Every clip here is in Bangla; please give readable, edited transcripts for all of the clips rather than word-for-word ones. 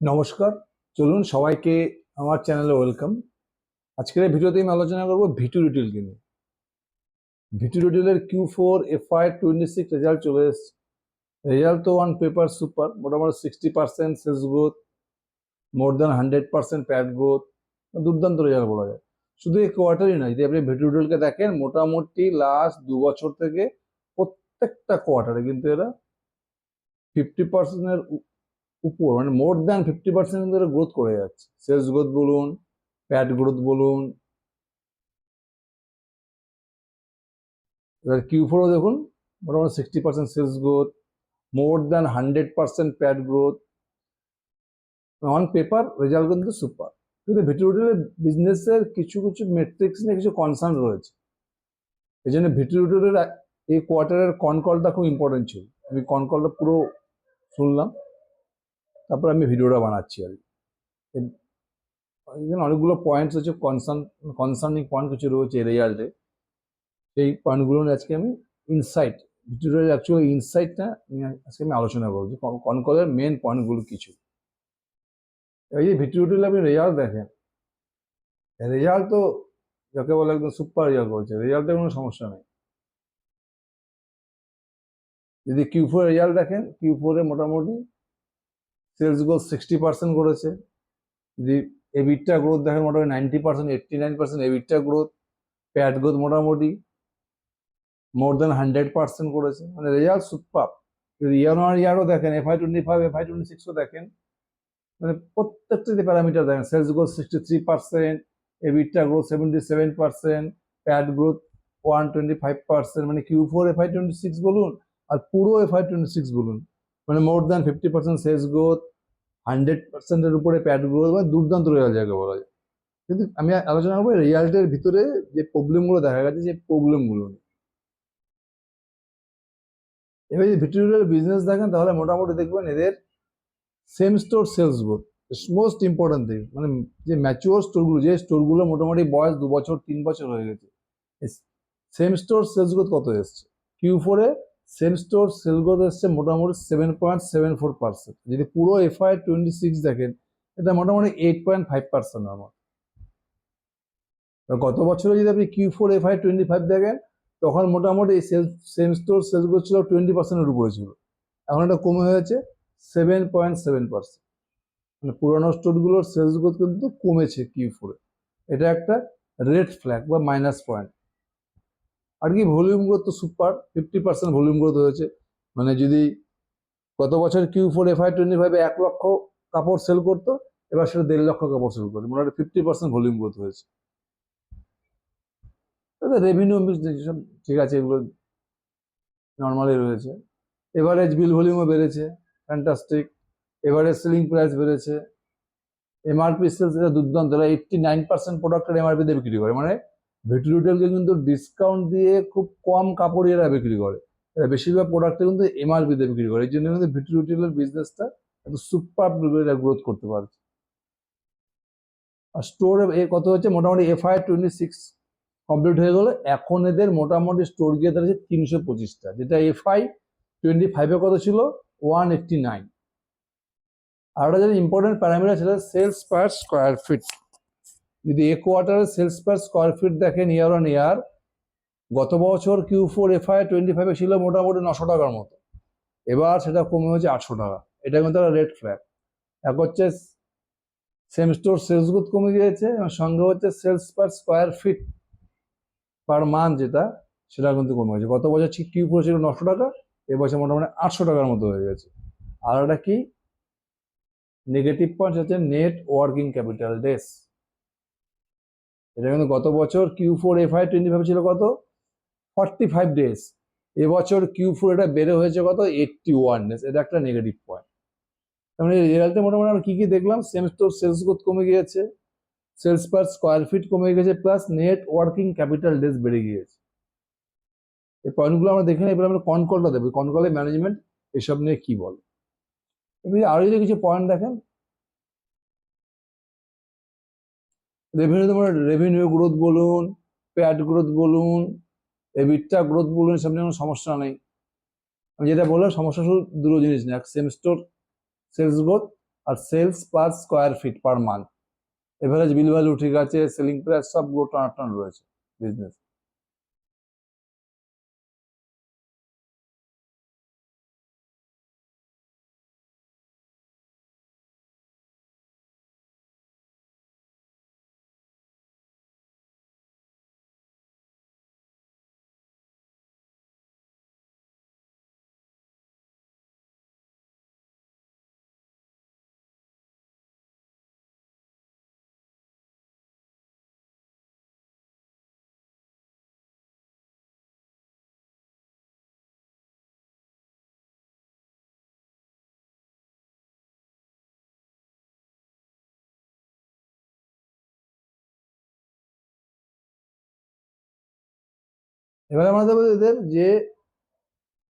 নমস্কার, চলুন সবাইকে আমার চ্যানেলে ওয়েলকাম। আজকের এই ভিডিওতে আমি আলোচনা করব ভিটু রিটেলকে নিয়ে। ভিটু রিটেলের Q4 FY26 রেজাল্ট চলে এসেছে। রেজাল্ট তো অন পেপার সুপার, মোটামুটি 60% sales growth, more than 100% PAT growth, দুর্দান্ত রেজাল্ট বলা যায়। শুধু এই কোয়ার্টারই নয়, যদি আপনি ভিটু রিটেলকে দেখেন মোটামুটি লাস্ট 2 বছর থেকে প্রত্যেকটা কোয়ার্টারে কিন্তু এরা 50%-এর উপর, মানে মোর দ্যান 50% কিন্তু এরা গ্রোথ করে যাচ্ছে। সেলস গ্রোথ বলুন, প্যাট গ্রোথ বলুন। এবার Q4ও দেখুন মোটামুটি 60% sales growth, more than 100% PAT growth. On paper result কিন্তু সুপার। কিন্তু ভিটু রিটেলের বিজনেসের কিছু কিছু মেট্রিক্স নিয়ে কিছু কনসার্ন রয়েছে। এই জন্য ভিটু রিটেলের এই কোয়ার্টারের কনকলটা খুব ইম্পর্টেন্ট ছিল। আমি কনকলটা পুরো শুনলাম, তারপর আমি ভিডিওটা বানাচ্ছি আর কি। এখানে অনেকগুলো পয়েন্টস হচ্ছে কনসার্নিং পয়েন্ট কিছু রয়েছে রেজাল্টে। সেই পয়েন্টগুলো নিয়ে আজকে আমি ইনসাইট, ভিডিওর অ্যাকচুয়ালি ইনসাইটটা নিয়ে আজকে আমি আলোচনা করবো যে কনকলের মেন পয়েন্টগুলো কিছু। এই যে ভিডিওটিতে আপনি রেজাল্ট দেখেন, রেজাল্ট তো যাকে বলে একদম সুপার রেজাল্ট করেছে, রেজাল্টে কোনো সমস্যা নেই। যদি Q4 রেজাল্ট দেখেন, Q4-এ মোটামুটি সেলস গ্রোথ 60% করেছে। যদি এবিটা গ্রোথ দেখেন মোটামুটি 90%, 89% এবিটা গ্রোথ, প্যাট গ্রোথ মোটামুটি মোর দ্যান 100% করেছে, মানে রেজাল্ট সুপার। যদি ইয়ার অন ইয়ারও দেখেন, FY25 FY26ও দেখেন, মানে প্রত্যেকটা যে প্যারামিটার দেখেন, সেলস গ্রোথ 63%, এবিটা গ্রোথ 77%, প্যাট গ্রোথ 125%, মানে Q4 FY26 বলুন আর পুরো FY26 বলুন, মানে মোর দ্যান 50% সেলস গ্রোথ, 100%-এর উপরে প্যাট গ্রোথ, মানে দুর্দান্ত রেজাল্ট যাকে বলা যায়। কিন্তু আমি আলোচনা করবো রেজাল্টের ভিতরে যে প্রবলেমগুলো দেখা গেছে, যে প্রবলেমগুলো। এবার যদি ভিটিরিয়াল বিজনেস দেখেন তাহলে মোটামুটি দেখবেন এদের same store sales growth most important thing, মানে যে ম্যাচিওর স্টোরগুলো, যে স্টোরগুলো মোটামুটি বয়স 2 বছর 3 বছর হয়ে গেছে, সেম স্টোর সেলস গ্রোথ কত এসছে? Q4-এ সেম স্টোর সেল গ্রোথ এসছে মোটামুটি 7.74%। যদি পুরো FY26 দেখেন, এটা মোটামুটি 8.5% আমার। গত বছরে যদি আপনি Q4 FY25 দেখেন, তখন মোটামুটি সেম স্টোর সেলস গ্রোথ ছিল 20%-এর উপরে ছিল, এখন এটা কমে হয়েছে 7.7%। মানে পুরোনো স্টোরগুলোর সেলস গ্রোথ কিন্তু কমেছে Q4-এ। এটা একটা রেড ফ্ল্যাগ বা মাইনাস পয়েন্ট। আর কি ভলিউম গ্রোথ তো সুপার, 50% ভলিউম গ্রোথ হয়েছে। মানে যদি গত বছর Q4 FY25 1 লক্ষ কাপড় সেল করতো, এবার সেটা 1.5 লক্ষ কাপড় সেল করছে, মোটামুটি 50% ভলিউম গ্রোথ হয়েছে। রেভিনিউ সব ঠিক আছে, এগুলো নর্মালি রয়েছে। এভারেজ বিল ভলিউমও বেড়েছে, ফ্যান্টাস্টিক। এভারেজ সেলিং প্রাইস বেড়েছে। এমআরপি সেলস, এটা দুর্দান্ত, এরা 89% প্রোডাক্টের এমআরপি দিয়ে বিক্রি করে। মানে ভিটু রিটেলকে কিন্তু ডিসকাউন্ট দিয়ে খুব কম কাপড় এরা বিক্রি করে, এরা বেশিরভাগ প্রোডাক্টে কিন্তু এমআরপি দিয়ে বিক্রি করে। এই জন্য কিন্তু ভিটু রিটেলের বিজনেসটা এত সুপার এরা গ্রোথ করতে পারছে। আর স্টোর কত হচ্ছে, মোটামুটি FY26 কমপ্লিট হয়ে গেলো, এখন এদের মোটামুটি স্টোর গিয়ে দাঁড়িয়েছে 325টা, যেটা FY25-এ কত ছিল 189। আর একটা যেটা ইম্পর্টেন্ট প্যারামিটার সেটা সেলস পার স্কোয়ার ফিট। যদি এ কোয়ার্টারে সেলস পার স্কোয়ার ফিট দেখেন ইয়ার অন ইয়ার, গত বছর Q4 FY25-এ ছিল মোটামুটি 900 টাকার মতো, এবার সেটা কমে হয়েছে 800 টাকা। এটা কিন্তু একটা রেড ফ্ল্যাগ। এক হচ্ছে সেম স্টোর সেলস গ্রোথ কমে গিয়েছে, এবং সঙ্গে হচ্ছে sales per square feet per month যেটা, সেটা কিন্তু কমে গেছে। গত বছর Q4 ছিল 900 টাকা, এবছর মোটামুটি 800 টাকার মতো হয়ে গেছে। আর একটা কি নেগেটিভ পয়েন্ট হচ্ছে নেট ওয়ার্কিং ক্যাপিটাল ডেস। এটা কিন্তু গত বছর Q4 FY25 ছিল কত 45 ডেজ, এবছর Q4 এটা বেড়ে হয়েছে কত 81 ডেজ। এটা একটা নেগেটিভ পয়েন্ট। তার মানে রেজাল্টে মোটামুটি আমরা কি কি দেখলাম, সেম স্টোর সেলস গ্রোথ কমে গিয়েছে, সেলস পার স্কোয়ার ফিট কমে গেছে, plus net working capital days বেড়ে গিয়েছে। এই পয়েন্টগুলো আমরা দেখে নিই, এবার আমরা কনকলটা দেবো, কনকলে ম্যানেজমেন্ট এসব নিয়ে কি বলে। এবার আরো যদি কিছু পয়েন্ট দেখেন, রেভিনিউ গ্রোথ বলুন, প্যাট গ্রোথ বলুন, এবিটা গ্রোথ বলুন, এসব নিয়ে কোনো সমস্যা নেই। আমি যেটা বললাম, সমস্যা শুধু দুটো জিনিস না, সেম স্টোর সেলস গ্রোথ আর sales per square feet per month, average bill value ঠিক আছে, সেলিং প্রাইস সবগুলো টানাটান রয়েছে বিজনেস। এবার আমরা দেখবো এদের যে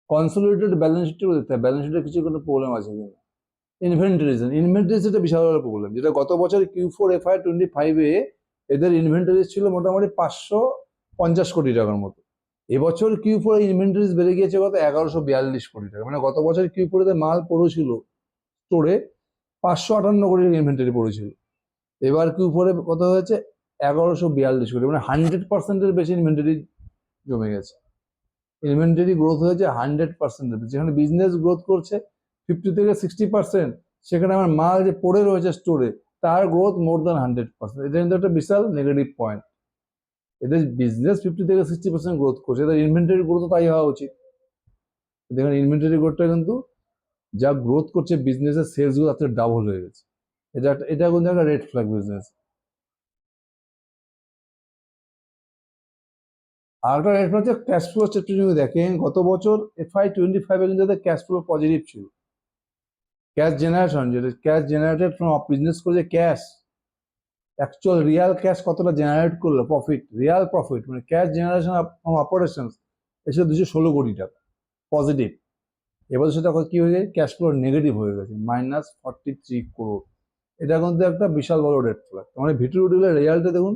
কনসোলিডেটেড ব্যালেন্স শিটও দেখতে হবে, ব্যালেন্স শিটের কিছু কোনো প্রবলেম আছে কিনা। ইনভেন্টারিজ একটা বিশাল বড় প্রবলেম, যেটা গত বছর Q4 FY25 এদের ইনভেন্টারিজ ছিল মোটামুটি 550 কোটি টাকার মতো। এবছর Q4 ইনভেন্টারিজ বেড়ে গিয়েছে কত 1142 কোটি টাকা, মানে গত বছর Q4 মাল পড়েছিল স্টোরে 558 কোটি টাকা ইনভেন্টারি পড়েছিল, এবার Q4 কত হয়েছে 1142 কোটি, মানে 100%-এর বেশি ইনভেন্টারি জমে গেছে। ইনভেন্টারি গ্রোথ হয়েছে 100%-এর বেশি। যেখানে বিজনেস গ্রোথ করছে 50 থেকে 60%, সেখানে আমার মাল যে পড়ে রয়েছে স্টোরে তার গ্রোথ মোর দ্যান 100%। এটা কিন্তু একটা বিশাল নেগেটিভ পয়েন্ট। এদের বিজনেস 50 থেকে 60% গ্রোথ করছে, এদের ইনভেন্টারি গ্রোথ তাই হওয়া উচিত। দেখেন ইনভেন্টারি গ্রোথটা কিন্তু যা গ্রোথ করছে বিজনেসের সেলস গুলো তার ডাবল হয়ে গেছে। এটা কিন্তু একটা রেড ফ্ল্যাগ বিজনেস। আর একটা রেড ফ্ল্যাগ হচ্ছে ক্যাশ ফ্লো স্টেটমেন্ট। যদি দেখেন গত বছর FY25 কিন্তু এদের ক্যাশ ফ্লো পজিটিভ ছিল। ক্যাশ জেনারেশন, যেটা ক্যাশ জেনারেটেড ফ্রম বিজনেস করে ক্যাশ, অ্যাকচুয়াল রিয়াল ক্যাশ কতটা জেনারেট করলো, প্রফিট, রিয়াল প্রফিট মানে ক্যাশ জেনারেশন ফ্রম অপারেশন এসে 216 কোটি টাকা পজিটিভ। এবার সেটা কি হয়ে যায়, ক্যাশ ফ্লো নেগেটিভ হয়ে গেছে -43 crore। এটা কিন্তু একটা বিশাল বড় রেড ফ্ল্যাগ। মানে ভিটুরিটেলের রেজাল্টে দেখুন,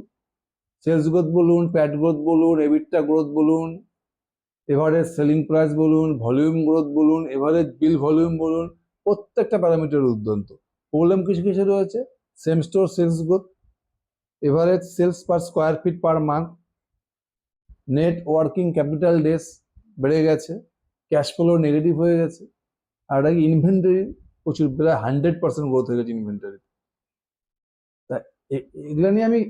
সেলস গ্রোথ বলুন, প্যাট গ্রোথ বলুন, এবিটা গ্রোথ বলুন, এভারেজ সেলিং প্রাইস বলুন, ভলিউম গ্রোথ বলুন, এভারেজ বিল ভলিউম বলুন, প্রত্যেকটা প্যারামিটার দুর্দান্ত। প্রবলেম কিছু কিছু রয়েছে, same store sales growth, average sales per square feet per month, net working capital days বেড়ে গেছে, ক্যাশ ফ্লো নেগেটিভ হয়ে গেছে, আর এটা ইনভেন্টারি প্রচুর, প্রায় 100% গ্রোথ হয়ে গেছে ইনভেন্টারি। তা এগুলো নিয়ে আমি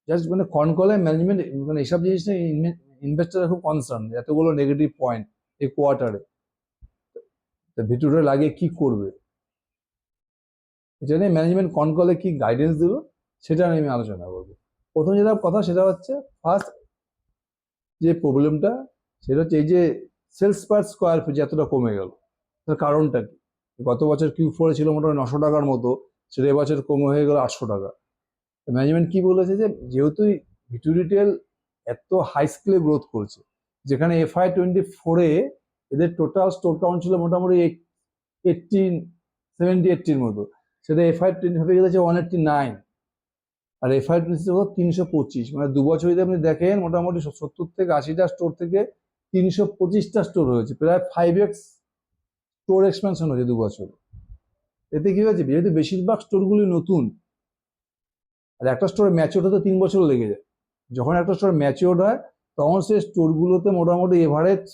জাস্ট মানে কনকলে ম্যানেজমেন্ট মানে এইসব জিনিস নিয়ে ইনভেস্টার খুব কনসার্ন, এতগুলো নেগেটিভ পয়েন্ট এই কোয়ার্টারে, ভিতরে লাগিয়ে কি করবে, এটা নিয়ে ম্যানেজমেন্ট কনকলে কি গাইডেন্স দিল সেটা নিয়ে আমি আলোচনা করবো। প্রথম যেটা কথা সেটা হচ্ছে, ফার্স্ট যে প্রবলেমটা সেটা হচ্ছে এই যে সেলস পার স্কোয়ার ফিট এতটা কমে গেল, তার কারণটা কি। গত বছর Q4 ছিল মোটামুটি 900 টাকার মতো, সেটা এবছর কমে হয়ে গেল 800 টাকা। ম্যানেজমেন্ট কি বলেছে যে যেহেতু ভিটুরিটেল এত হাই স্কেলে গ্রোথ করছে, যেখানে FY24 এদের টোটাল স্টোর কাউন্ট ছিল মোটামুটি 70-80-র মতো, সেটা FY25 গেছে 189, আর FY26 325। মানে 2 বছর যদি আপনি দেখেন মোটামুটি 70 থেকে 80টা স্টোর থেকে 325টা স্টোর হয়েছে, প্রায় 5x স্টোর এক্সপেনশন হয়েছে 2 বছর। এতে কি হয়েছে, যেহেতু বেশিরভাগ স্টোরগুলি নতুন, আর একটা স্টোর ম্যাচিওর হতে 3 বছর লেগে যায়, যখন একটা স্টোর ম্যাচিওর হয় তখন সেই স্টোরগুলোতে মোটামুটি average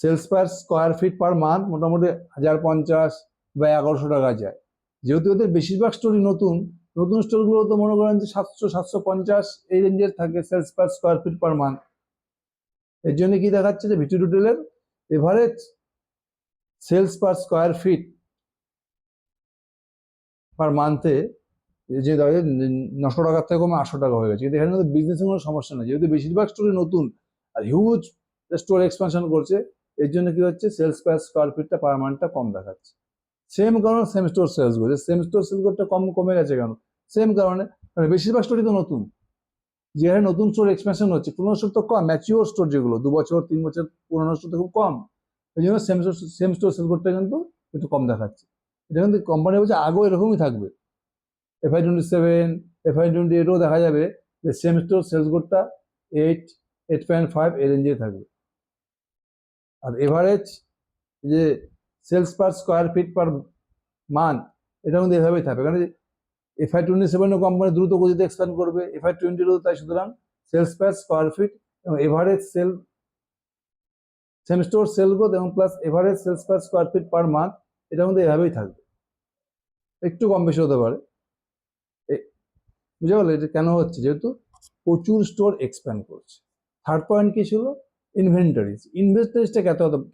sales per square feet per month মোটামুটি 1050 বা 1100 টাকা যায়। যেহেতু ওদের বেশিরভাগ স্টোরই নতুন, নতুন স্টোরগুলো তো মনে করেন যে 700-750 এই রেঞ্জের থাকে sales per square feet per month. এর জন্য কি দেখাচ্ছে যে ভিটুরিটেলের average sales per square feet per মান্থে যে 900 টাকার থেকে কমে 800 টাকা হয়ে গেছে। কিন্তু এখানে কিন্তু বিজনেসের কোনো সমস্যা নেই, যেহেতু বেশিরভাগ স্টোরে নতুন আর হিউজ স্টোর এক্সপানশন করছে, এর জন্য কি হচ্ছে সেলস পার স্কোয়ার ফিটটা পার মান্থটা কম দেখাচ্ছে। সেম কারণে সেম স্টোর সেলস করছে, সেম স্টোর সেলস করতে কমে গেছে কেন, সেম কারণে, মানে বেশিরভাগ স্টোরই তো নতুন, যে হারে নতুন স্টোর এক্সপেনশন হচ্ছে, পুরোনো স্টোর তো কম, ম্যাচিওর স্টোর যেগুলো 2 বছর 3 বছর পুরোনো স্টোর তো খুব কম, এই জন্য সেম স্টোর সেল করতে কিন্তু একটু কম দেখাচ্ছে। এটা কিন্তু কোম্পানি বলছে আগেও এরকমই থাকবে, FY27 FY28ও দেখা যাবে যে সেম স্টোর সেলস গ্রোথটা 8.5 এই রেঞ্জে থাকবে। আর এভারেজ যে sales per square feet per month এটা কিন্তু এভাবেই থাকবে, কারণ FY27 কোম্পানি দ্রুত গতিতে এক্সপ্যান্ড করবে, FY20 তাই। সুতরাং সেলস পার স্কোয়ার ফিট এবং average sale same store sale growth এবং plus average sales per square feet per month, এটা কিন্তু এভাবেই থাকবে, একটু কম বেশি হতে পারে। বুঝতে পারলে এটা কেন হচ্ছে? যেহেতু প্রচুর স্টোর এক্সপ্যান্ড করছে। থার্ড পয়েন্ট কি ছিল? ইনভেন্টারিজ। ইনভেন্টারিজটা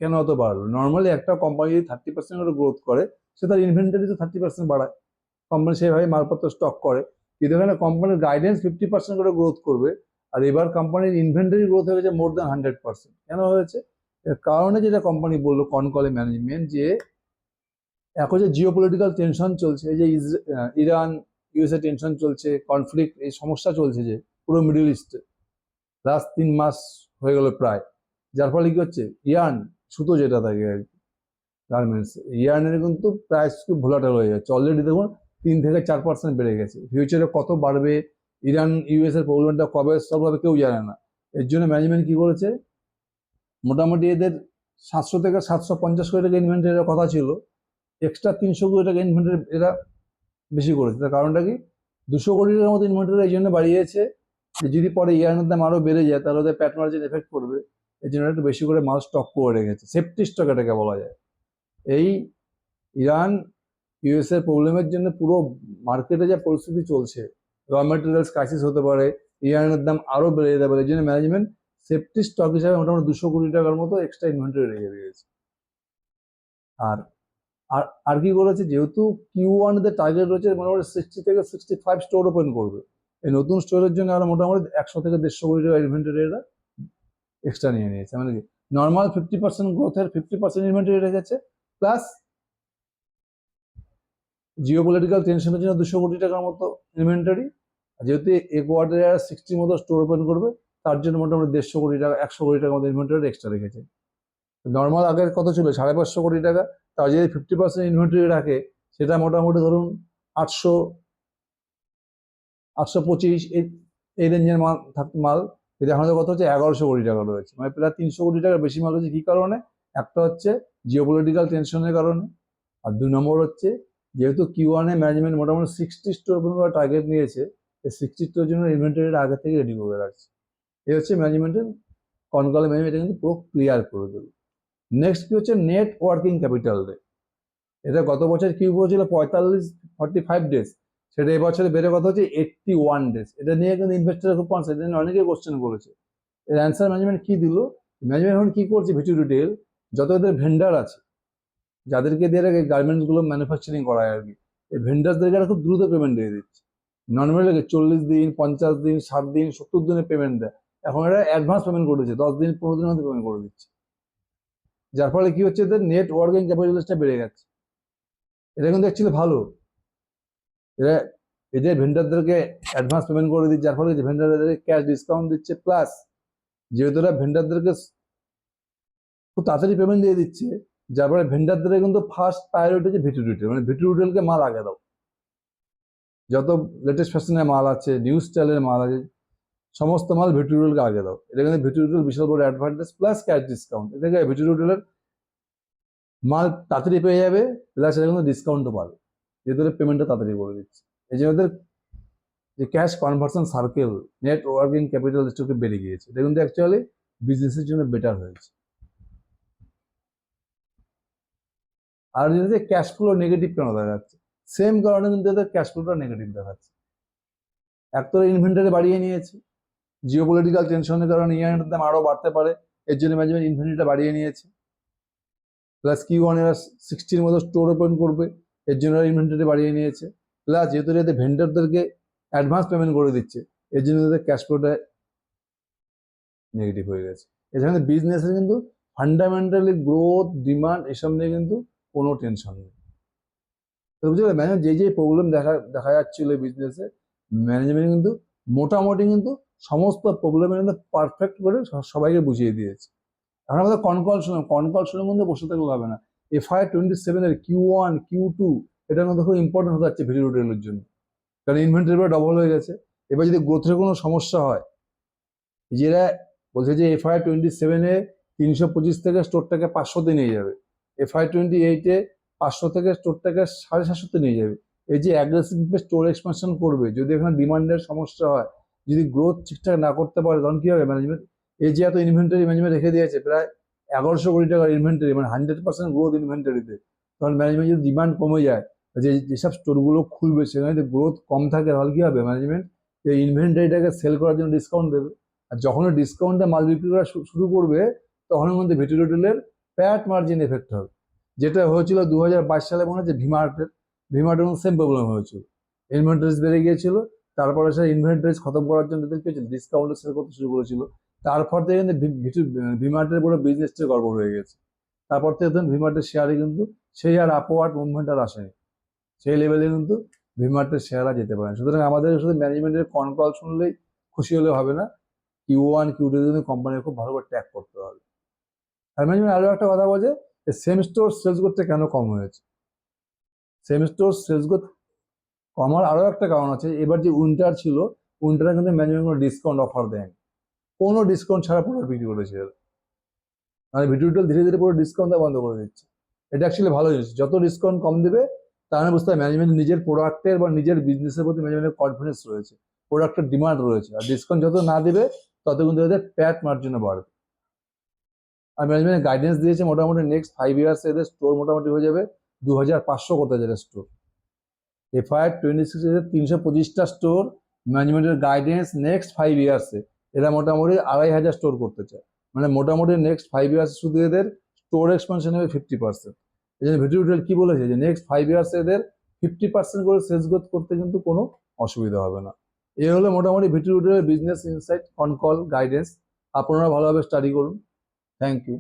কেন অত বাড়লো? নর্মালি একটা কোম্পানি যদি 30% করে গ্রোথ করে, সে তার ইনভেন্টারিজও 30% বাড়ায়, কোম্পানি সেভাবে মালপত্র স্টক করে। কিন্তু এখানে কোম্পানির গাইডেন্স 50% করে গ্রোথ করবে, আর এবার কোম্পানির ইনভেন্টারি গ্রোথ হয়ে গেছে মোর দ্যান 100%। কেন হয়েছে? এর কারণে যেটা কোম্পানি বললো কনকলে ম্যানেজমেন্ট, যে এখন যে জিওপলিটিক্যাল টেনশন চলছে, এই যে ইরান ইউএসএ টেনশন চলছে, কনফ্লিক্ট, এই সমস্যা চলছে যে পুরো মিডল ইস্টে লাস্ট 3 মাস হয়ে গেল প্রায়, যার ফলে কি হচ্ছে, ইয়ার্ন সুতো যেটা থাকে আর কি গার্মেন্টস, ইয়ার্নের কিন্তু প্রাইস খুব ভোলাটাইল হয়ে যাচ্ছে। অলরেডি দেখুন 3 থেকে 4% বেড়ে গেছে। ফিউচারে কত বাড়বে, ইরান ইউএস এর প্রবলেমটা কবে সলভ হবে কেউ জানে না। এর জন্য ম্যানেজমেন্ট কি করেছে, মোটামুটি এদের 700 থেকে 750 কোটি টাকা ইনভেন্টরির কথা ছিল, এক্সট্রা 300 কোটি টাকা ইনভেন্টরি এরা বেশি করেছে। তার কারণটা কি, 200 কোটি টাকার মতো ইনভেন্টরি এই জন্য বাড়িয়েছে যে যদি পরে ইয়ার্নের দাম আরো বেড়ে যায় তাহলে ওদের প্যাট মার্জিন এফেক্ট করবে, এই জন্য একটু বেশি করে মাল স্টক করে রেখেছে, সেফটি স্টক এটাকে বলা যায়। এই ইরান ইউএসএ প্রবলেমের জন্য পুরো মার্কেটে যা পরিস্থিতি চলছে, র মেটেরিয়ালস ক্রাইসিস হতে পারে, ইরানের দাম আরো বেড়ে যেতে পারে, এই জন্য ম্যানেজমেন্ট সেফটি স্টক হিসাবে মোটামুটি 200 কোটি টাকার মতো এক্সট্রা ইনভেন্টরি রেখে দিয়েছে। আর আর আর কি করেছে, যেহেতু Q1 দের টার্গেট রয়েছে মোটামুটি 60 থেকে 65 স্টোর ওপেন করবে, এই নতুন স্টোরের জন্য আরো মোটামুটি 100 থেকে 150 কোটি টাকা ইনভেন্টরি এরা এক্সট্রা নিয়ে নিয়েছে। মানে কি, নর্মাল 50% গ্রোথের 50% ইনভেন্টরি রেখেছে, প্লাস জিওপলিটিক্যাল টেনশনের জন্য 200 কোটি টাকার মতো ইনভেন্টরি। যেহেতু এ কোয়ার্টারে 60 মতো স্টোর ওপেন করবে, তার জন্য মোটামুটি 150 কোটি টাকা 100 কোটি টাকার মতো ইনভেন্টরি এক্সট্রা রেখেছে। নর্মাল আগের কত ছিল, 550 কোটি টাকা, তার যদি 50% ইনভেন্টরি রাখে, সেটা মোটামুটি ধরুন 800 825 এই রেঞ্জের মাল কিন্তু এখন কত হচ্ছে, 1100 কোটি টাকা রয়েছে, মানে প্রায় 300 কোটি টাকার বেশি মাল রয়েছে। কি কারণে? একটা হচ্ছে জিওপলিটিক্যাল টেনশনের কারণে, আর 2 নম্বর হচ্ছে যেহেতু Q1 এ ম্যানেজমেন্ট মোটামুটি 60 স্টোর ওপেন করার টার্গেট নিয়েছে, এই 60 স্টোরের জন্য ইনভেন্টরিটা আগে থেকে রেডি করে রাখছে। এই হচ্ছে ম্যানেজমেন্টের কনকলে ম্যানেজমেন্ট, কিন্তু পুরো ক্লিয়ার করে দেবে। নেক্সট কি হচ্ছে, নেট ওয়ার্কিং ক্যাপিটাল ডে। এটা গত বছর কি ছিল 45 ডেজ, সেটা এবছরে বেড়ে কথা হচ্ছে 81 ডেজ। এটা নিয়ে কিন্তু ইনভেস্টার খুব কনসার্ন, এটা নিয়ে অনেকেই কোশ্চেন করেছে। এর অ্যান্সার ম্যানেজমেন্ট কি দিল, ম্যানেজমেন্ট এখন কি করছে, ভিটি রিটেল যত এদের ভেন্ডার আছে, যাদেরকে দিয়ে গার্মেন্টস গুলো ম্যানুফ্যাকচারিং করায় আর কি, এই ভেন্ডার্সদেরকে খুব দ্রুত পেমেন্ট দিয়ে দিচ্ছে। নর্মালি 40 দিন, 50 দিন, 60 দিন, 70 দিনে পেমেন্ট দেয়, এখন এরা অ্যাডভান্স পেমেন্ট করে দিচ্ছে, 10 দিন 15 দিনের মধ্যে পেমেন্ট করে দিচ্ছে। যার ফলে কি হচ্ছে, এদের নেট ওয়ার্কিং ক্যাপিটালটা বেড়ে গেছে। এটা কিন্তু অ্যাকচুয়ালি ভালো, এরা এদের ভেন্ডারদেরকে অ্যাডভান্স পেমেন্ট করে দিচ্ছে, যার ফলে ভেন্ডারদেরকে ক্যাশ ডিসকাউন্ট দিচ্ছে, প্লাস যেহেতু এরা ভেন্ডারদেরকে খুব তাড়াতাড়ি পেমেন্ট দিয়ে দিচ্ছে, যার ফলে ভেন্ডারদের কিন্তু ফার্স্ট প্রায়োরিটি হচ্ছে ভিটি রিটেল, মানে ভিটি রিটেলকে মাল আগে দাও, যত লেটেস্ট ফ্যাশনের মাল আছে, নিউ স্টাইলের মাল আছে, সমস্ত মাল ভিটি রিটেলকে আগে দাও। এটা কিন্তু ভিটি রিটেল বিশাল বড় অ্যাডভান্টেজ, প্লাস ক্যাশ ডিসকাউন্ট, এ থেকে ভিটি রিটেলের মাল তাড়াতাড়ি পেয়ে যাবে, প্লাস এটা কিন্তু ডিসকাউন্টও পাবে, যেহেতু পেমেন্টটা তাড়াতাড়ি করে দিচ্ছে। এই জন্য ওদের যে cash conversion circle, net working capital স্টকে বেড়ে গিয়েছে, এটা কিন্তু অ্যাকচুয়ালি বিজনেসের জন্য বেটার হয়েছে। আর যদি ক্যাশ ফ্লো নেগেটিভ কেন দেখাচ্ছে, সেম কারণে কিন্তু এদের ক্যাশ ফ্লোটা নেগেটিভ দেখাচ্ছে। এক তো ইনভেন্টরি বাড়িয়ে নিয়েছে, জিওপলিটিক্যাল টেনশনের কারণে ইরানের দাম আরো বাড়তে পারে, এর জন্য ম্যানেজমেন্ট ইনভেন্টরিটা বাড়িয়ে নিয়েছে, প্লাস Q1 এরা 60 মতো স্টোর ওপেন করবে, এর জন্য ইনভেন্টরি বাড়িয়ে নিয়েছে, প্লাস যেহেতু এদের ভেন্ডারদেরকে অ্যাডভান্স পেমেন্ট করে দিচ্ছে, এর জন্য এদের ক্যাশ ফ্লোটা নেগেটিভ হয়ে গেছে। এখানে বিজনেসের কিন্তু ফান্ডামেন্টালি গ্রোথ, ডিমান্ড এসব নিয়ে কিন্তু কোনো টেনশন নেই। তো বুঝতে পারলে ম্যানেজমেন্ট যে প্রবলেম দেখা যাচ্ছিল বিজনেসে, ম্যানেজমেন্ট কিন্তু মোটামুটি কিন্তু সমস্ত প্রবলেমের কিন্তু পারফেক্ট করে সবাইকে বুঝিয়ে দিয়েছে। এখন আমাদের কনকলশনের মধ্যে বসে থাকলে হবে না। FY27 এর Q1 Q2 এটার মধ্যে খুব ইম্পর্টেন্ট হতে যাচ্ছে ভিটি রিটেলের জন্য, কারণ ইনভেন্টরি ডবল হয়ে গেছে। এবার যদি গ্রোথের কোনো সমস্যা হয়, যেটা বলছে যে FY27 এ 325 থেকে স্টোরটাকে 500-তে নিয়ে যাবে, FY28 এ 500 থেকে স্টোরটাকে 750 নিয়ে যাবে। এই যে অ্যাগ্রেসিভ স্টোর এক্সপানশন করবে, যদি এখানে ডিমান্ডের সমস্যা হয়, যদি গ্রোথ ঠিকঠাক না করতে পারে, তখন কি হবে ম্যানেজমেন্ট? এই যে এত ইনভেন্টরি ম্যানেজমেন্ট রেখে দিয়েছে, প্রায় 1100 কোটি টাকার ইনভেন্টরি, মানে 100% গ্রোথ ইনভেন্টরিতে, তখন ম্যানেজমেন্ট যদি ডিমান্ড কমে যায়, যেসব স্টোরগুলো খুলবে সেখানে যদি গ্রোথ কম থাকে, তাহলে কি হবে? ম্যানেজমেন্ট এই ইনভেন্টরিটাকে সেল করার জন্য ডিসকাউন্ট দেবে। আর যখন ডিসকাউন্টে মাল বিক্রি করা শুরু করবে, তখনের মধ্যে ভিটি হোটেলের প্যাট মার্জিন এফেক্ট হবে, যেটা হয়েছিল 2022 সালে মনে হচ্ছে ভিমার্টের সেম প্রবলেম হয়েছিল। ইনভেন্টরিজ বেড়ে গিয়েছিল, তারপরে সে ইনভেন্টরিজ খতম করার জন্য কি হয়েছিল? ডিসকাউন্টে সেল করতে শুরু করেছিল। তারপর থেকে কিন্তু ভিমার্টের পুরো বিজনেসটা গড়বড় হয়ে গেছে। তারপর থেকে ধরুন ভিমার্টের শেয়ারে কিন্তু সেই আর আপওয়ার্ড মুভমেন্ট আর আসেনি, সেই লেভেলে কিন্তু ভিমার্টের শেয়ার আর যেতে পারে না। সুতরাং আমাদের শুধু ম্যানেজমেন্টের কল শুনলেই খুশি হলে হবে না, Q1 Q2 কিন্তু কোম্পানির খুব ভালো করে ট্র্যাক করতে হবে। আর ম্যানেজমেন্ট আরও একটা কথা বলছে, সেম স্টোর সেলস গ্রোথটা কেন কম হয়েছে? সেম স্টোর সেলস গ্রোথ কমার আরও একটা কারণ আছে। এবার যে উইন্টার ছিল, উইন্টারে কিন্তু ম্যানেজমেন্ট কোনো ডিসকাউন্ট অফার দেয়নি, কোনো ডিসকাউন্ট ছাড়া প্রোডাক্ট বিক্রি করেছে। মানে ভিডিও ধীরে ধীরে পুরো ডিসকাউন্ট দেওয়া বন্ধ করে দিচ্ছে। এটা অ্যাকচুয়ালি ভালো জিনিস, যত ডিসকাউন্ট কম দেবে তাহলে বুঝতে হবে ম্যানেজমেন্ট নিজের প্রোডাক্টের বা নিজের বিজনেসের প্রতি ম্যানেজমেন্টের কনফিডেন্স রয়েছে, প্রোডাক্টের ডিমান্ড রয়েছে। আর ডিসকাউন্ট যত না দেবে, তত কিন্তু এদের প্যাট মার্জিনও বাড়বে। আর ম্যানেজমেন্ট গাইডেন্স দিয়েছে মোটামুটি নেক্সট 5 ইয়ার্স এদের স্টোর মোটামুটি হয়ে যাবে 2500 করতে যাবে স্টোর। FY26 এদের 325টা স্টোর ম্যানেজমেন্টের গাইডেন্স নেক্সট 5 ইয়ার্সে এরা মোটামুটি 2500 স্টোর করতে চায়। মানে মোটামুটি নেক্সট 5 ইয়ার্সে শুধু এদের স্টোর এক্সপানশন হবে 50%। এই জন্য ভিটি হোটেল কি বলেছে যে নেক্সট 5 ইয়ার্সে এদের 50% করে সেলস গ্রোথ করতে কিন্তু কোনো অসুবিধা হবে না। এই হলো মোটামুটি ভিটি হোটেলের business insight, on call guidance. আপনারা ভালোভাবে স্টাডি করুন। Thank you.